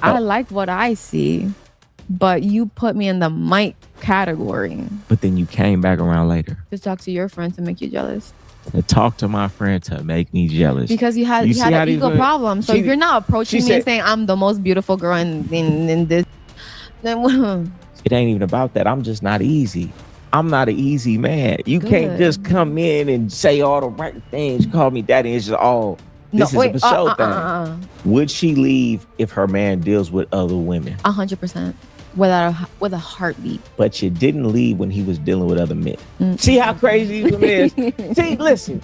I like what I see, but you put me in the mic category. But then you came back around later to talk to your friend to make you jealous. to talk to my friend to make me jealous. Because you had an ego problem. So if you're not approaching me and saying I'm the most beautiful girl in this, then it ain't even about that. I'm just not easy. I'm not an easy man. You can't just come in and say all the right things. Call me daddy. It's just all. This is a show thing. Would she leave if her man deals with other women? 100%. With a heartbeat. But you didn't leave when he was dealing with other men. See how crazy you is? See, listen.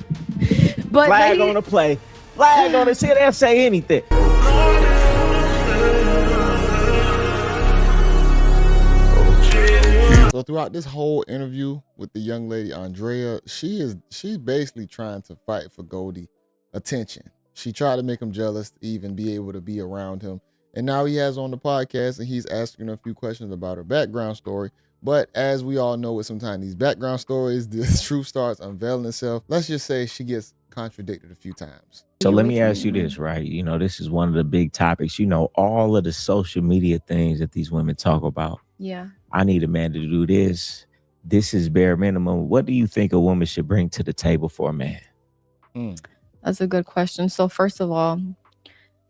But flag on the play. Flag on the see, they'll say anything. So throughout this whole interview with the young lady Andrea, she's basically trying to fight for Goldie attention. She tried to make him jealous to even be able to be around him. And now he has on the podcast and he's asking her a few questions about her background story. But as we all know, with sometimes these background stories, the truth starts unveiling itself. Let's just say she gets contradicted a few times. So let me ask you this, right? You know, this is one of the big topics. You know, all of the social media things that these women talk about. Yeah. I need a man to do this. This is bare minimum. What do you think a woman should bring to the table for a man? That's a good question. So first of all,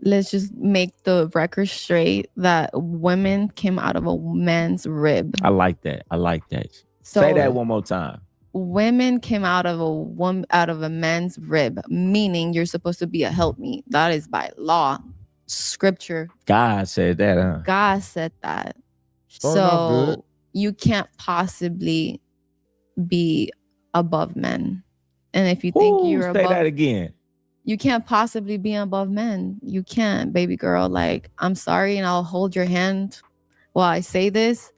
let's just make the record straight that women came out of a man's rib. I like that. So, say that one more time. Women came out of a man's rib, meaning you're supposed to be a helpmeet. That is by law, scripture. God said that, huh? God said that. So you can't possibly be above men. And if you think you're above, say that again. You can't possibly be above men. You can't, baby girl. Like, I'm sorry, and I'll hold your hand while I say this,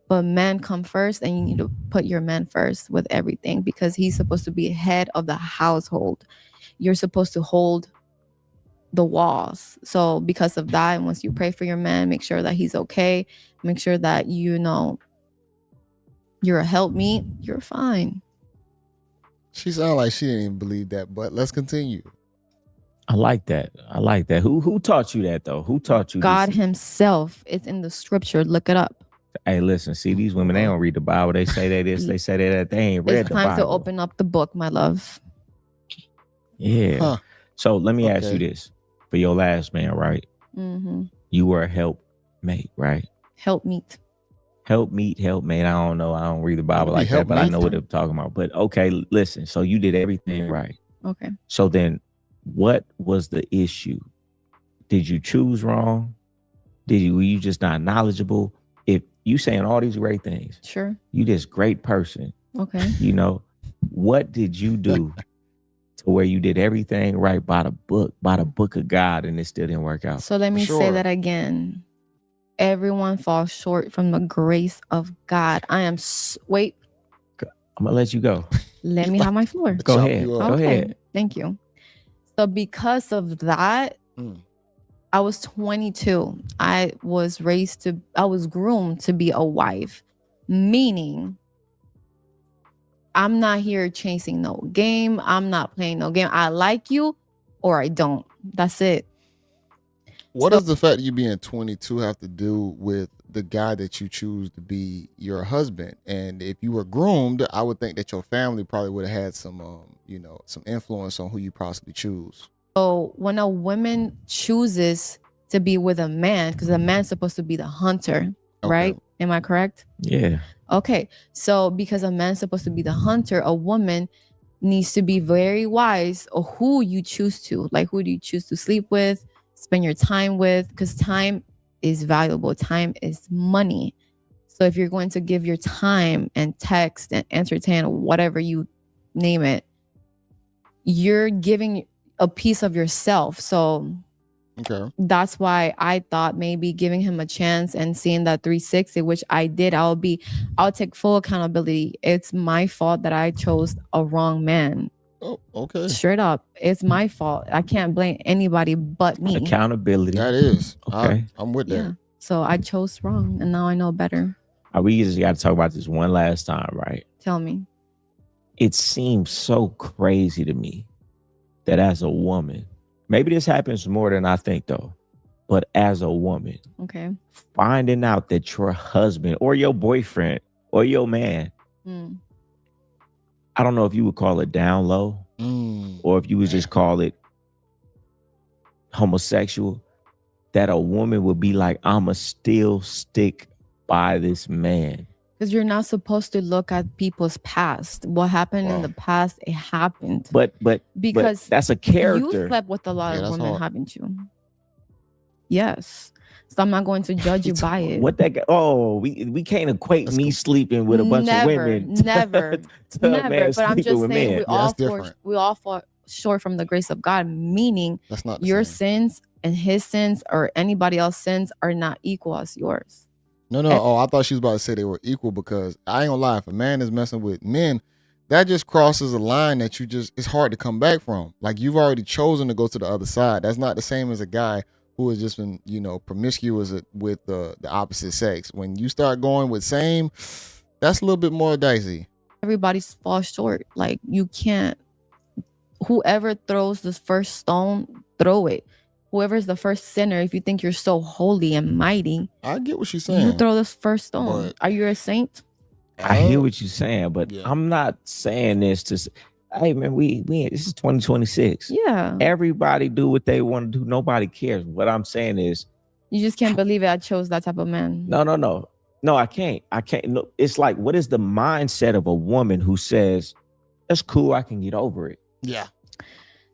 but men come first, and you need to put your man first with everything because he's supposed to be head of the household. You're supposed to hold the walls. So because of that, once you pray for your man, make sure that he's okay. Make sure that you know you're a helpmeet. You're fine. She sounded like she didn't even believe that, but let's continue. I like that. Who taught you that though? Who taught you? God himself. It's in the scripture. Look it up. Hey, listen, see, these women, they don't read the Bible. They say they this, they say that. They ain't read the Bible. It's time to open up the book, my love. Yeah. Huh. So let me ask you this. For your last man, right? Mm-hmm. You were a helpmate, right? Helpmeet. Helpmate. I don't know. I don't read the Bible like that, but I know what they're talking about. But okay, listen. So you did everything right. Okay. So then what was the issue? Did you choose wrong? Were you just not knowledgeable? If you saying all these great things, sure, you this great person. Okay. You know, what did you do to where you did everything right by the book of God, and it still didn't work out? So let me say that again. Everyone falls short from the grace of God. Wait. I'm gonna let you go. Let me have my floor. Go ahead. Go ahead. Thank you. So because of that, I was 22. I was groomed to be a wife, meaning I'm not here chasing no game. I'm not playing no game. I like you or I don't. That's it. What does the fact that you being 22 have to do with the guy that you choose to be your husband? And if you were groomed, I would think that your family probably would have had some, some influence on who you possibly choose. So when a woman chooses to be with a man, because a man's supposed to be the hunter, right? Am I correct? Yeah. Okay. So because a man's supposed to be the hunter, a woman needs to be very wise of who you choose to. Like, who do you choose to sleep with, spend your time with? Because time is valuable. Time is money. So if you're going to give your time and text and entertain, whatever you name it, you're giving a piece of yourself. So that's why I thought maybe giving him a chance and seeing that 360, which I did, I'll take full accountability. It's my fault that I chose a wrong man. Oh, okay. Straight up. It's my fault. I can't blame anybody but me. Accountability. That is. Okay. I'm with that. Yeah. So I chose wrong and now I know better. We just got to talk about this one last time, right? Tell me. It seems so crazy to me that as a woman, maybe this happens more than I think though, But as a woman, okay, finding out that your husband or your boyfriend or your man, I don't know if you would call it down low or if you would just call it homosexual, that a woman would be like, I'ma still stick by this man. Because you're not supposed to look at people's past. What happened in the past, it happened. But because that's a character. You slept with a lot of women, haven't you? Yes. So I'm not going to judge you by it. What that? We can't equate me sleeping with a bunch of women. Never. But I'm just saying we all fall short from the grace of God. Meaning, that's not your sins and his sins or anybody else's sins are not equal as yours. No. I thought she was about to say they were equal, because I ain't gonna lie. If a man is messing with men, that just crosses a line that it's hard to come back from. Like, you've already chosen to go to the other side. That's not the same as a guy who has just been, promiscuous with the opposite sex. When you start going with same, that's a little bit more dicey. Everybody's fall short. Like, you can't. Whoever throws the first stone, throw it. Whoever's the first sinner, if you think you're so holy and mighty, I get what she's saying. You throw this first stone. But are you a saint? I hear what you're saying, but I'm not saying this to. Hey man, we this is 2026. Yeah. Everybody do what they want to do. Nobody cares. What I'm saying is, you just can't believe it. I chose that type of man. No, I can't. No, it's like, what is the mindset of a woman who says, "That's cool, I can get over it." Yeah.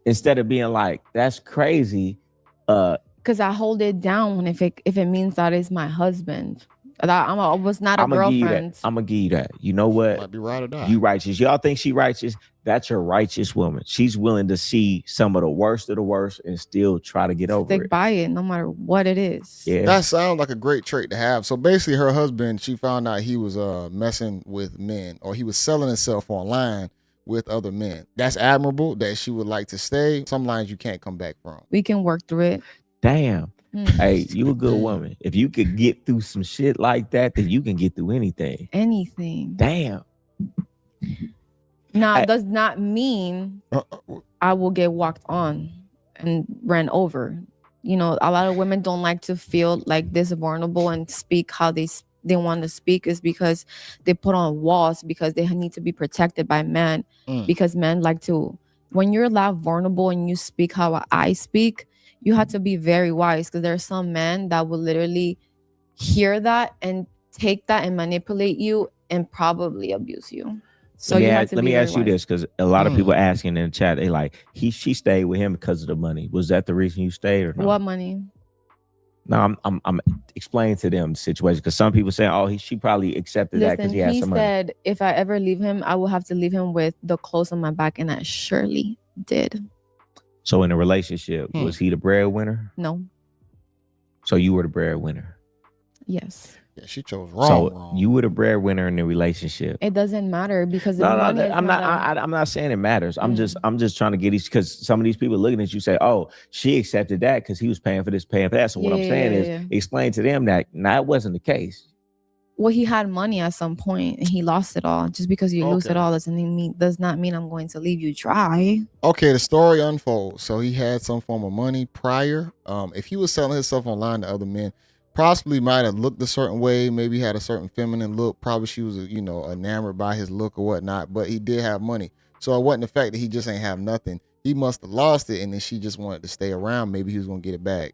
Instead of being like, "That's crazy." Because I hold it down if it means that is my husband. I was not a girlfriend. I'm gonna give you that. You know what? Might be right or die. You righteous. Y'all think she righteous? That's a righteous woman. She's willing to see some of the worst of the worst and still try to get over it. Stick by it, no matter what it is. Yeah, that sounds like a great trait to have. So basically, her husband, she found out he was messing with men, or he was selling himself online with other men. That's admirable. That she would like to stay. Some lines you can't come back from. We can work through it. Damn. Hey, you a good woman. If you could get through some shit like that, then you can get through anything. Damn. Now, it does not mean I will get walked on and ran over. A lot of women don't like to feel like this vulnerable and speak how they want to speak, is because they put on walls because they need to be protected by men. Because men like to, when you're that vulnerable and you speak how I speak, you have to be very wise, because there are some men that will literally hear that and take that and manipulate you and probably abuse you. So let me ask you this, because a lot of people asking in the chat, they like, she stayed with him because of the money. Was that the reason you stayed or not? What money? No, I'm explaining to them the situation, because some people say, she probably accepted that because he had some money. He said, if I ever leave him, I will have to leave him with the clothes on my back, and I surely did. So in a relationship, was he the breadwinner? No. So you were the breadwinner? Yes. Yeah, she chose wrong. So you were the breadwinner in the relationship. It doesn't matter, because I'm not saying it matters. I'm just trying to get these, because some of these people looking at you say, "Oh, she accepted that because he was paying for this, paying for that." So what I'm saying is, explain to them that that wasn't the case. Well, he had money at some point and he lost it all. Just because you lose it all does not mean I'm going to leave you dry. Okay, the story unfolds. So he had some form of money prior. If he was selling himself online to other men, possibly might have looked a certain way, maybe had a certain feminine look. Probably she was, enamored by his look or whatnot, but he did have money. So it wasn't the fact that he just ain't have nothing. He must have lost it, and then she just wanted to stay around. Maybe he was going to get it back.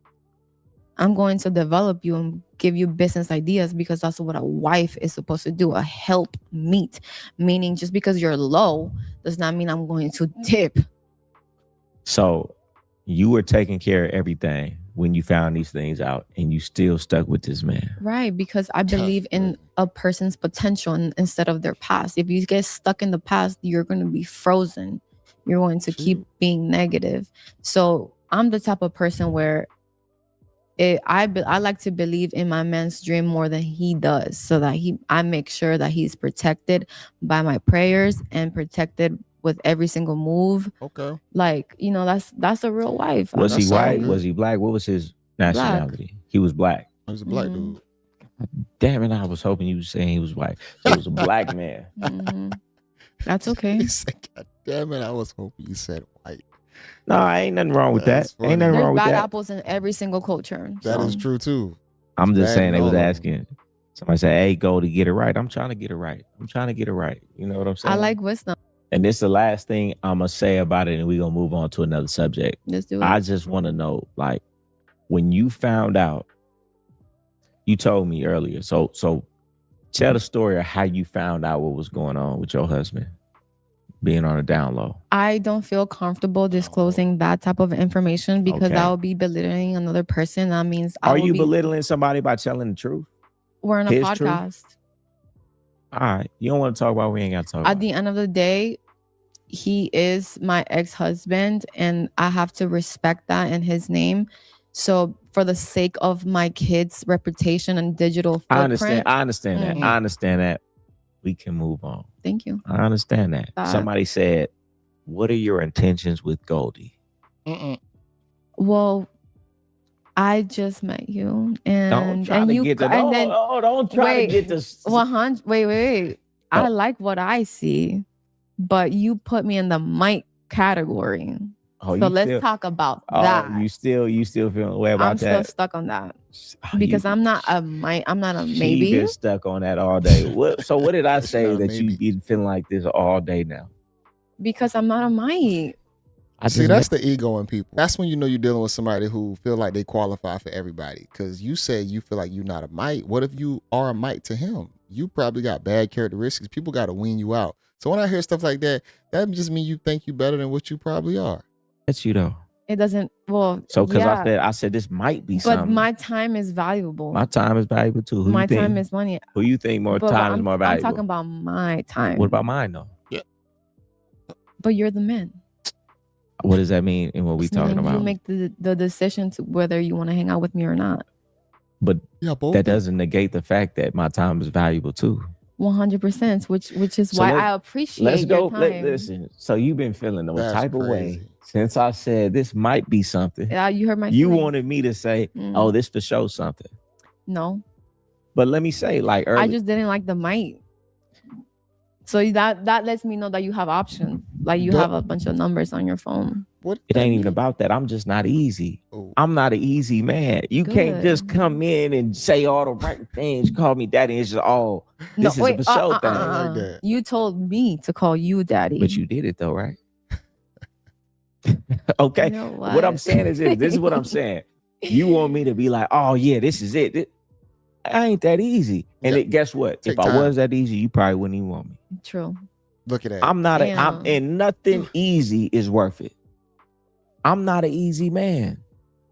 I'm going to develop you and give you business ideas, because that's what a wife is supposed to do, a help meet. Meaning, just because you're low does not mean I'm going to dip. So you were taking care of everything when you found these things out, and you still stuck with this man. Right, because I believe in a person's potential instead of their past. If you get stuck in the past, you're going to be frozen. You're going to keep being negative. So I'm the type of person where I like to believe in my man's dream more than he does, so that I make sure that he's protected by my prayers and protected with every single move. Okay. Like, that's a real wife. Was he white? Was he black? What was his nationality? Black. He was black. He was a black dude. Damn it, I was hoping you were saying he was white. So he was a black man. That's okay. He said, God damn it, I was hoping you said white. No, ain't nothing wrong with that. Ain't nothing There's wrong with bad that. apples in every single culture. That is true too. I'm just saying they was asking. Somebody said, hey, go to get it right. I'm trying to get it right. I'm trying to get it right. You know what I'm saying? I like wisdom. And this is the last thing I'm going to say about it, and we're going to move on to another subject. Let's do it. I just want to know, like, when you found out, you told me earlier. So tell the story of how you found out what was going on with your husband being on a down low. I don't feel comfortable disclosing that type of information because that will be belittling another person. That means Are you belittling somebody by telling the truth? We're in a podcast. Truth? All right. You don't want to talk about, we ain't got to talk about. At the end of the day, he is my ex-husband and I have to respect that in his name. So for the sake of my kids' reputation and digital footprint. I understand that. I understand that. We can move on. Thank you. I understand that. Somebody said, what are your intentions with Goldie? Well, I just met you, and don't try to get this. 100. Wait. I like what I see, but you put me in the might category. So let's talk about that. You still feeling way about that? I'm still stuck on that because I'm not a might. I'm not a maybe. You've been stuck on that all day. So what did I say that you been feeling like this all day now? Because I'm not a might. See, that's the ego in people. That's when you know you're dealing with somebody who feel like they qualify for everybody. Because you say you feel like you're not a mite. What if you are a mite to him? You probably got bad characteristics. People got to wean you out. So when I hear stuff like that, that just means you think you better than what you probably are. That's you though. It doesn't. Well, so because I said this might be something. But my time is valuable. My time is valuable too. My time is money. Who you think time is more valuable? I'm talking about my time. What about mine though? Yeah. But you're the man. What does that mean in what we talking about? You make the decision to whether you want to hang out with me or not. But that doesn't negate the fact that my time is valuable too. 100%, which is why I appreciate your time. Listen, so you've been feeling the type of way since I said this might be something. Yeah, you heard my You wanted me to say, oh, this for sure something. No. But let me say, like earlier, I just didn't like the might. So that lets me know that you have options. Like you have a bunch of numbers on your phone. It ain't even about that. I'm just not easy. I'm not an easy man. You can't just come in and say all the right things. Call me daddy. It's just all. This is a show thing. Like that. You told me to call you daddy. But you did it though, right? Okay. You know what I'm saying is this is what I'm saying. You want me to be like, oh yeah, this is it. I ain't that easy. And guess what? If I was that easy, you probably wouldn't even want me. True. Look at that. I'm not and nothing easy is worth it. I'm not an easy man.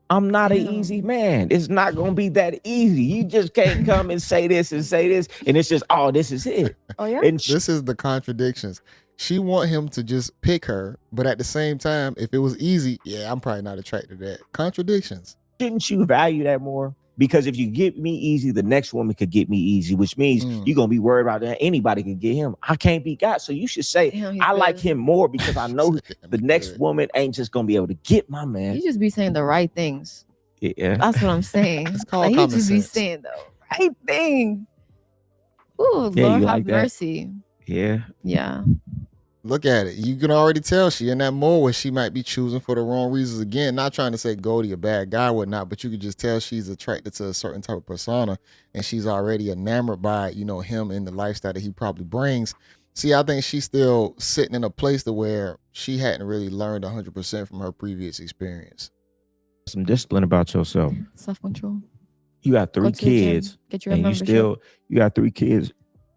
I'm not an easy man. It's not going to be that easy. You just can't come and say this, and it's just, oh, this is it. Oh, yeah? And this is the contradictions. She want him to just pick her, but at the same time, if it was easy, I'm probably not attracted to that. Contradictions. Shouldn't you value that more? Because if you get me easy, the next woman could get me easy, which means you're going to be worried about that. Anybody can get him. I can't be got. So you should say, I like him more because I know the next woman ain't just going to be able to get my man. You just be saying the right things. Yeah. That's what I'm saying. It's called common sense. You just be saying the right things. Ooh, Lord have mercy. Yeah. Yeah. Look at it. You can already tell she in that mode where she might be choosing for the wrong reasons. Again, not trying to say Goldie a bad guy or whatnot, but you could just tell she's attracted to a certain type of persona and she's already enamored by, him and the lifestyle that he probably brings. See, I think she's still sitting in a place to where she hadn't really learned 100% from her previous experience. Some discipline about yourself. Self-control. You got 3 kids. Get your and membership. you got 3 kids.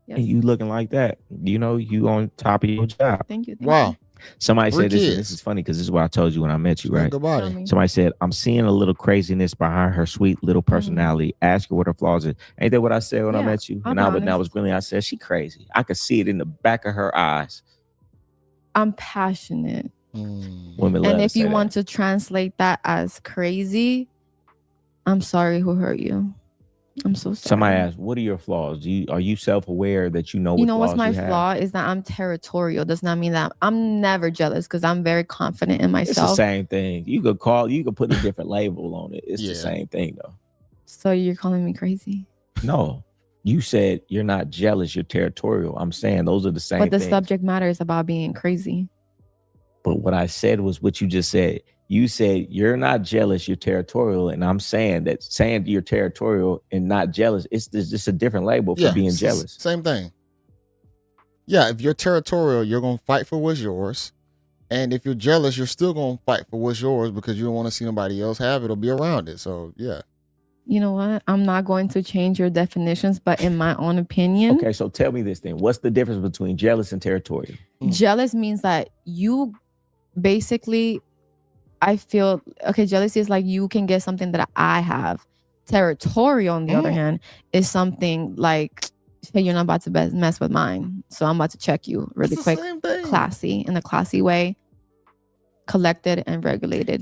Yes. And you looking like that, you on top of your job. Thank you. Wow. Somebody said this is funny because this is what I told you when I met you, right? Somebody said, I'm seeing a little craziness behind her sweet little personality. Ask her what her flaws is. Ain't that what I said when I met you? And I was really, I said, she crazy. I could see it in the back of her eyes. I'm passionate. Women and if you want to translate that as crazy, I'm sorry who hurt you. I'm so sorry. Somebody asked, what are your flaws? Are you self-aware that you know what's my flaw is that I'm territorial. Does not mean that I'm never jealous because I'm very confident in myself. It's the same thing. You could put a different label on it. It's the same thing though. So you're calling me crazy? No. You said you're not jealous, you're territorial. I'm saying those are the same things. But the subject matter is about being crazy. But what I said was what you just said. You said you're not jealous, you're territorial. And I'm saying that saying you're territorial and not jealous, it's just a different label for being jealous. Same thing. Yeah, if you're territorial, you're going to fight for what's yours. And if you're jealous, you're still going to fight for what's yours because you don't want to see nobody else have it or be around it. So, yeah. You know what? I'm not going to change your definitions, but in my own opinion. Okay, so tell me this thing. What's the difference between jealous and territorial? Jealous means that you basically, I feel, okay, jealousy is like you can get something that I have. Territorial, on the other hand, is something like, hey, you're not about to mess with mine. So I'm about to check you really quick. Classy, in a classy way. Collected and regulated.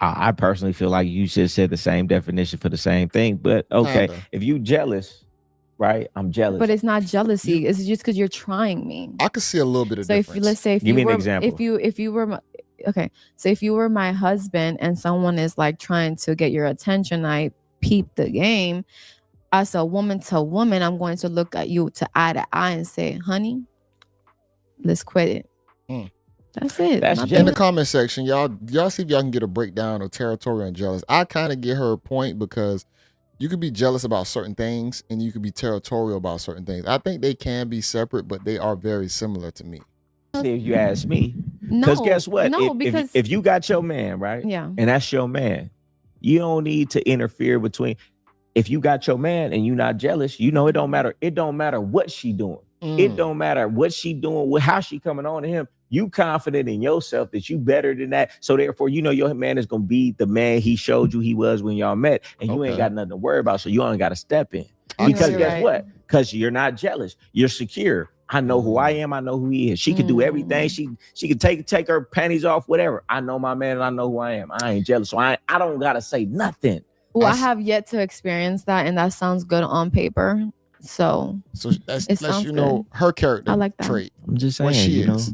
I personally feel like you just said the same definition for the same thing. But okay, if you jealous, right? I'm jealous. But it's not jealousy. It's just because you're trying me. I could see a little bit of difference. So let's say if Give me you were, an example. If you were okay, so if you were my husband and someone is like trying to get your attention, I peep the game. As a woman to woman, I'm going to look at you to eye to eye and say, honey, let's quit it. That's it. That's in the comment section, y'all see if y'all can get a breakdown of territorial and jealous. I kind of get her point because you could be jealous about certain things and you could be territorial about certain things. I think they can be separate, but they are very similar to me. If you ask me, because guess what? If you got your man, right? Yeah. And that's your man, you don't need to interfere between. If you got your man and you're not jealous, you know it don't matter. It don't matter what she doing. It don't matter what she doing, how she coming on to him. You confident in yourself that you better than that. So therefore, you know your man is gonna be the man he showed you he was when y'all met, and you ain't got nothing to worry about. So you only got to step in. Because guess what? Because you're not jealous. You're secure. I know who I am. I know who he is. She can do everything. She can take her panties off, whatever. I know my man and I know who I am. I ain't jealous. So I don't gotta say nothing. Well, I have yet to experience that, and that sounds good on paper. So that's you know her character. I like that trait. I'm just saying, what she is.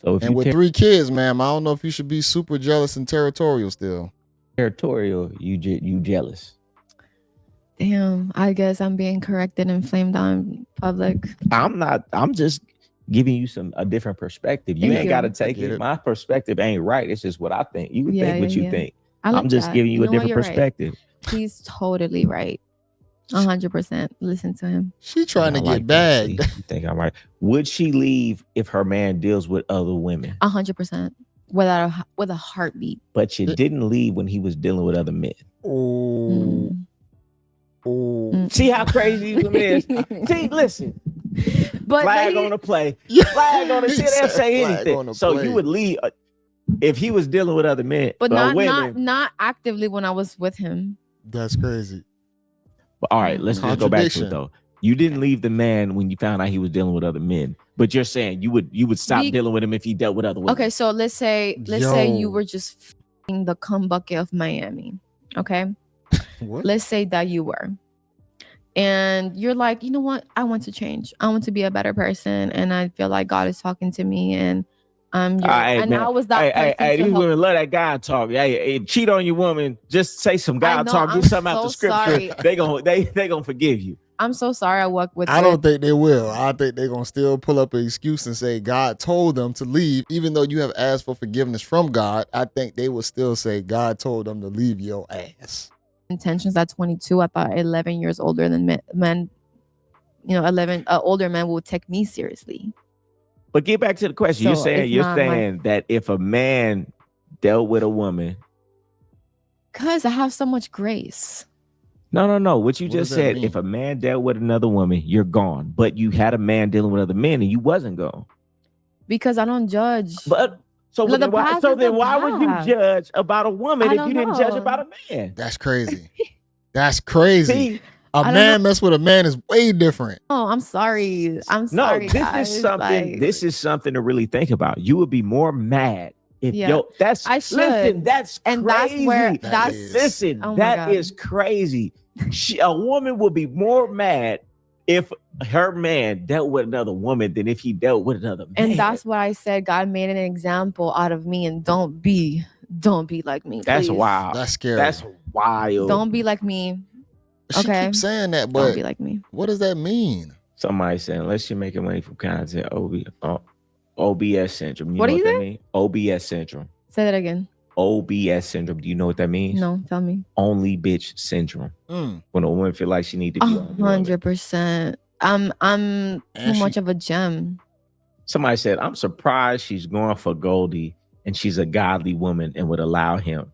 So if and with 3 kids, ma'am, I don't know if you should be super jealous and territorial still. Territorial, you jealous. Damn, I guess I'm being corrected and flamed on in public. I'm not. I'm just giving you a different perspective. You ain't got to take it. My perspective ain't right. It's just what I think. You can think what you think. I'm just giving you a different perspective. Right. He's totally right. 100%. Listen to him. She trying to get bagged. You think I'm right? Would she leave if her man deals with other women? 100%. With a heartbeat. But she didn't leave when he was dealing with other men. Oh. See how crazy you is? See, listen. But flag on the play. Flag on the shit. They'll say anything. So you would leave if he was dealing with other men, but women. Not actively when I was with him. That's crazy. But all right, let's just go back to it though. You didn't leave the man when you found out he was dealing with other men, but you're saying you would stop dealing with him if he dealt with other women. Okay, so let's say you were just f***ing the cum bucket of Miami. Okay, let's say that you were, and you're like, you know what? I want to change. I want to be a better person, and I feel like God is talking to me, and I was that person. Hey, these women love that God talk. Hey, cheat on your woman. Just say some God talk. Get something out the scripture. They gonna forgive you. I'm so sorry. I work with. I don't think they will. I think they're gonna still pull up an excuse and say God told them to leave, even though you have asked for forgiveness from God. I think they will still say God told them to leave your ass. Intentions at 22. I thought 11 years older than men. You know, older men will take me seriously. But get back to the question. You're saying that if a man dealt with a woman, because I have so much grace. No. What you just said, if a man dealt with another woman, you're gone. But you had a man dealing with other men and you wasn't gone. Because I don't judge. But then why would you judge about a woman if you didn't judge about a man? That's crazy. That's crazy. See, a man mess with a man is way different. Oh, I'm sorry. This is something to really think about. You would be more mad if that's crazy. That is crazy. A woman would be more mad if her man dealt with another woman than if he dealt with another man. And that's what I said. God made an example out of me, and don't be like me. That's please. wild. That's scary. That's wild. Don't be like me. She keeps saying that, but don't be like me. What does that mean? Somebody saying, unless you're making money from content, OBS syndrome. You What know do you what that say? means? OBS syndrome. Say that again. OBS syndrome. Do you know what that means? No, tell me. Only bitch syndrome. When a woman feel like she need to be 100%. I'm too much of a gem. Somebody said, I'm surprised she's going for Goldie and she's a godly woman and would allow him.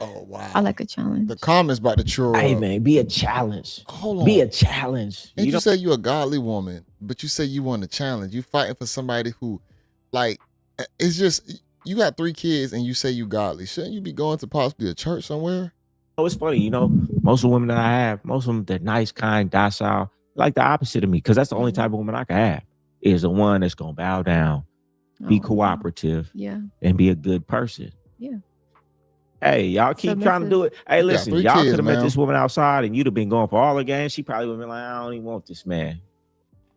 Oh, wow. I like a challenge. The comments about the true. Hey, man, be a challenge. Hold on. Be a challenge. And you say you're a godly woman, but you say you want a challenge. You fighting for somebody who, like, it's just, you got 3 kids and you say you godly. Shouldn't you be going to possibly a church somewhere? Oh, it's funny. You know, most of the women that I have, most of them, they're nice, kind, docile, like the opposite of me. Because that's the only type of woman I can have, is the one that's going to bow down, be cooperative, and be a good person. Yeah. Hey, y'all keep trying to do it. Hey, listen, y'all could have met this woman outside and you'd have been going for all the games. She probably would have been like, I don't even want this man.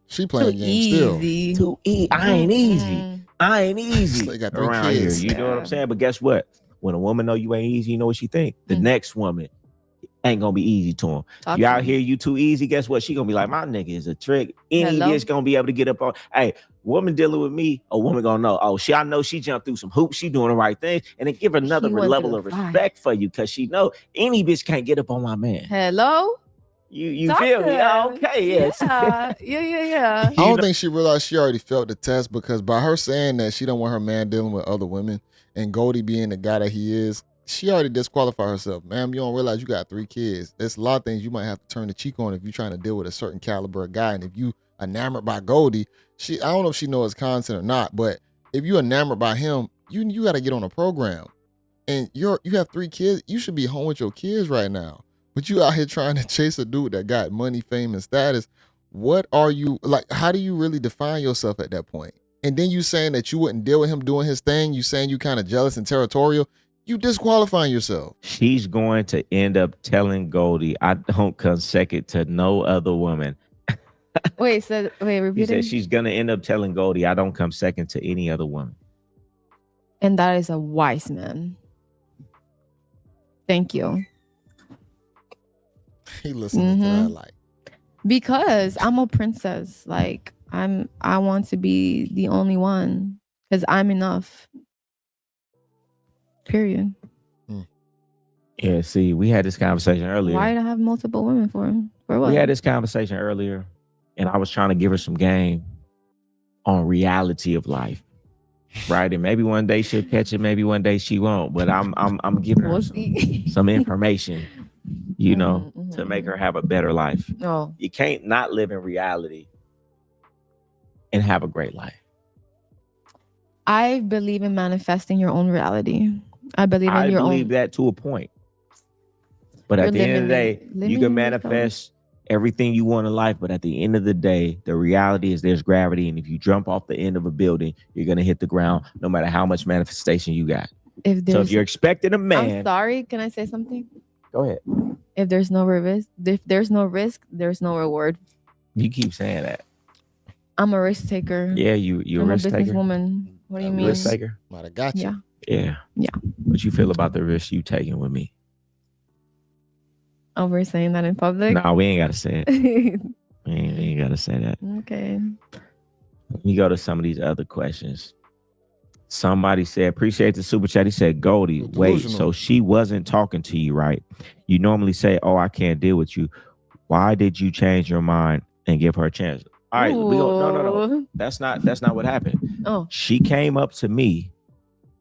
She playing games still. Too easy. I ain't easy. I ain't easy got around here. You know what I'm saying? But guess what? When a woman know you ain't easy, you know what she think? The next woman ain't gonna be easy to him. You out here, you too easy. Guess what? She gonna be like, my nigga is a trick. Any bitch gonna be able to get up on. Hey, woman dealing with me, a woman gonna know. Oh, I know she jumped through some hoops. She doing the right thing, and then give her another level of respect for you, because she know any bitch can't get up on my man. Hello. You feel me? Oh, okay, yes. Yeah. I don't think she realized she already felt the test, because by her saying that she don't want her man dealing with other women, and Goldie being the guy that he is, she already disqualified herself. Ma'am, you don't realize you got 3 kids. There's a lot of things you might have to turn the cheek on if you're trying to deal with a certain caliber of guy. And if you enamored by Goldie, I don't know if she knows his content or not, but if you enamored by him, you got to get on a program. And you have 3 kids. You should be home with your kids right now. But you out here trying to chase a dude that got money, fame, and status. What are you, like, how do you really define yourself at that point? And then you saying that you wouldn't deal with him doing his thing. You saying you kind of jealous and territorial. You disqualifying yourself. She's going to end up telling Goldie, I don't come second to no other woman. Wait, repeat He it. said she's going to end up telling Goldie, I don't come second to any other woman. And that is a wise man. Thank you. He listening to that like. Because I'm a princess. Like, I want to be the only one, because I'm enough. Period. Yeah, see, we had this conversation earlier. Why did I have multiple women for him? For what? We had this conversation earlier, and I was trying to give her some game on reality of life, right? And maybe one day she'll catch it, maybe one day she won't. But I'm giving her some information, you know, to make her have a better life. No, you can't not live in reality and have a great life. I believe in manifesting your own reality. I believe that to a point. But at the end of the day, you can manifest everything you want in life. But at the end of the day, the reality is there's gravity. And if you jump off the end of a building, you're going to hit the ground no matter how much manifestation you got. So if you're expecting a man. I'm sorry. Can I say something? Go ahead. If there's no risk, there's no reward. You keep saying that. I'm a risk taker. Yeah, you're a risk taker. Businesswoman. What do you mean? Risk taker. Might have got you. Yeah. What you feel about the risk you taking with me? Oh, we're saying that in public? No, we ain't got to say it. we ain't got to say that. Okay. Let me go to some of these other questions. Somebody said, appreciate the super chat. He said, Goldie, wait, so she wasn't talking to you, right? You normally say, oh, I can't deal with you. Why did you change your mind and give her a chance? All right, no. That's not what happened. Oh. She came up to me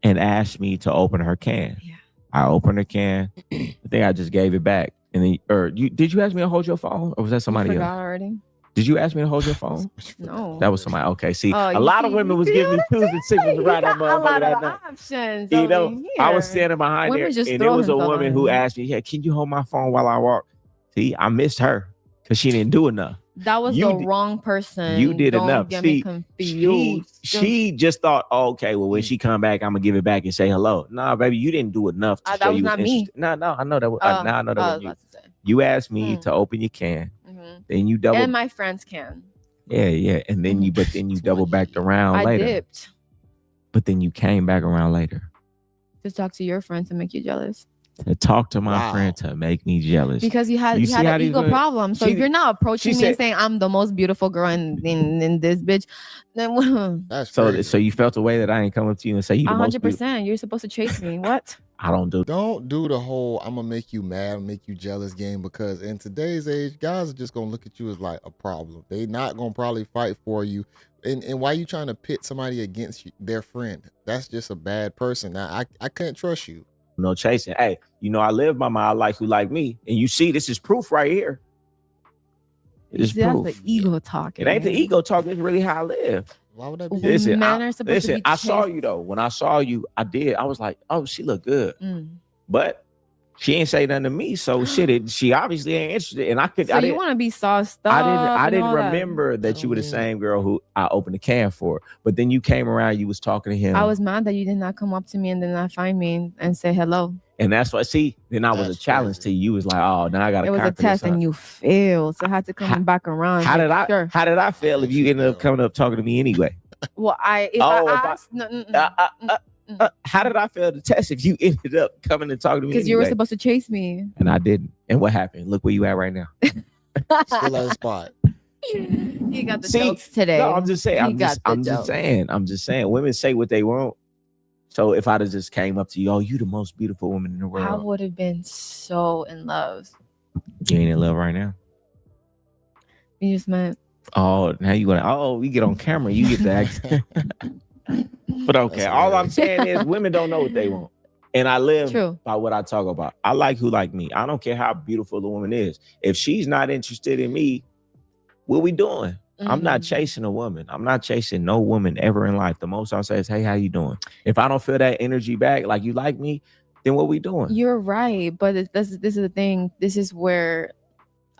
and asked me to open her can. Yeah. I opened her can. I think I just gave it back. And then, did you ask me to hold your phone, or was that somebody else? Already. Did you ask me to hold your phone? No. That was somebody. Okay, see, a lot of women was giving me twos and sixes right on a lot of options. You know, I was standing behind there, and it was a woman who asked me, "Yeah, can you hold my phone while I walk?" See, I missed her because she didn't do enough. That was the wrong person. You did Don't enough. Get me confused. She just thought, oh, okay, well, when she come back, I'm gonna give it back and say hello. Nah, baby, you didn't do enough to show that was you not me. No, I know that was. I know that was you. You asked me to open your can, then you double. And my friends can. Yeah, and then you double backed around later. I dipped. But then you came back around later to talk to your friends and make you jealous. to talk to my friend to make me jealous. Because you had an ego problem. So if you're not approaching me and saying I'm the most beautiful girl in this bitch, then that's so you felt the way that I ain't come up to you and say you 100%. You're supposed to chase me. What? Don't do the whole I'm gonna make you mad, make you jealous game, because in today's age, guys are just gonna look at you as like a problem. They not gonna probably fight for you. And why you trying to pit somebody against their friend? That's just a bad person. Now I can't trust you. No chasing. Hey, I live by my I like who like me. And you see, this is proof right here. It's proof. That's the ego talking. It ain't the ego talking, it's really how I live. Why would that be? Listen, I saw you though. When I saw you, I was like, oh, she look good. But she ain't say nothing to me, so she obviously ain't interested. And you want to be sauced up. I didn't remember that you were the same girl who I opened the can for. But then you came around, you was talking to him. I was mad that you did not come up to me and then not find me and say hello. And that's what then I was a challenge to you. You was like, oh, now I got to. It was a test and you failed, so I had to come back around. How did I fail if you ended up coming up talking to me anyway? Well, how did I fail the test if you ended up coming and talking to me? Because you were supposed to chase me. And I didn't. And what happened? Look where you at right now. Still at a spot. You got the jokes today. No, I'm just saying. I'm just saying. Women say what they want. So if I'd have just came up to you, oh, you the most beautiful woman in the world, I would have been so in love. You ain't in love right now. You just meant. Oh, now you gonna? Oh, we get on camera. You get the accent. But okay, all I'm saying is women don't know what they want, and I live by what I talk about. I like who like me. I don't care how beautiful the woman is. If she's not interested in me, what we doing? I'm not chasing a woman. I'm not chasing no woman ever in life. The most I'll say is, hey, how you doing? If I don't feel that energy back, like you like me, then what we doing? You're right. But this is the thing. This is where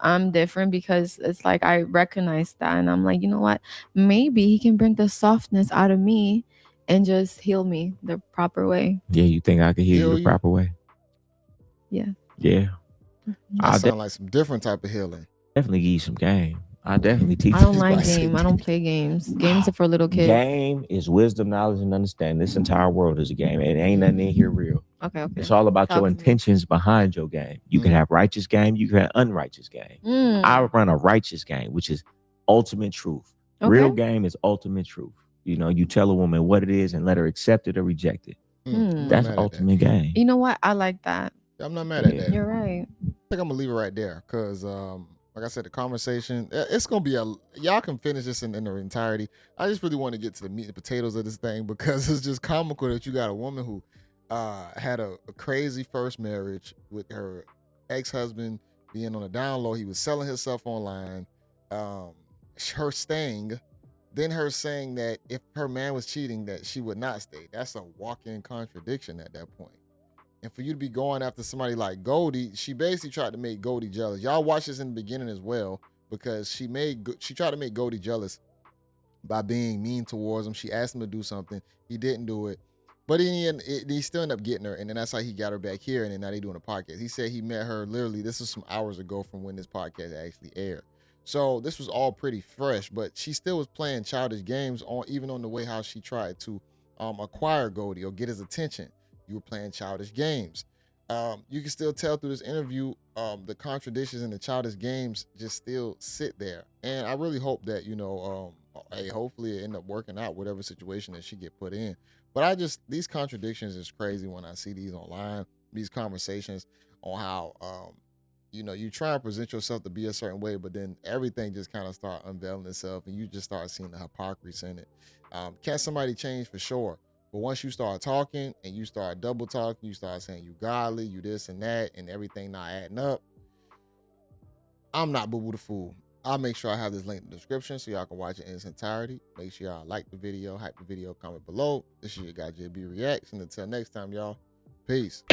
I'm different, because it's like I recognize that. And I'm like, you know what? Maybe he can bring the softness out of me and just heal me the proper way. Yeah, you think I can heal you the proper way? Yeah. Yeah. That sound like some different type of healing. Definitely give you some game. I definitely teach you. I don't like game. I don't play games. Games are for little kids. Game is wisdom, knowledge, and understanding. This entire world is a game. It ain't nothing in here real. Okay. It's all about your intentions behind your game. You can have righteous game. You can have unrighteous game. I run a righteous game, which is ultimate truth. Okay. Real game is ultimate truth. You tell a woman what it is and let her accept it or reject it. That's ultimate game. You know what? I like that. I'm not mad at that. You're right. I think I'm gonna leave it right there, because like I said, the conversation, it's gonna be y'all can finish this in their entirety. I just really want to get to the meat and potatoes of this thing, because it's just comical that you got a woman who had a crazy first marriage with her ex-husband being on a down low. He was selling himself online. Her staying, then her saying that if her man was cheating, that she would not stay. That's a walk-in contradiction at that point. And for you to be going after somebody like Goldie, she basically tried to make Goldie jealous. Y'all watch this in the beginning as well, because she tried to make Goldie jealous by being mean towards him. She asked him to do something. He didn't do it. But in the end, he still ended up getting her. And then that's how he got her back here. And then now they doing a podcast. He said he met her literally, this was some hours ago from when this podcast actually aired. So this was all pretty fresh, but she still was playing childish games even on the way how she tried to acquire Goldie or get his attention. You were playing childish games. You can still tell through this interview, the contradictions and the childish games just still sit there. And I really hope that, hey, hopefully it end up working out, whatever situation that she get put in. But these contradictions is crazy when I see these online, these conversations on how, you try and present yourself to be a certain way, but then everything just kind of start unveiling itself and you just start seeing the hypocrisy in it. Can somebody change? For sure. But once you start talking and you start double talking, you start saying you godly, you this and that, and everything not adding up, I'm not Boo Boo the Fool. I'll make sure I have this link in the description so y'all can watch it in its entirety. Make sure y'all like the video, hype the video, comment below. This is your guy JayBReacts, and until next time, y'all, peace.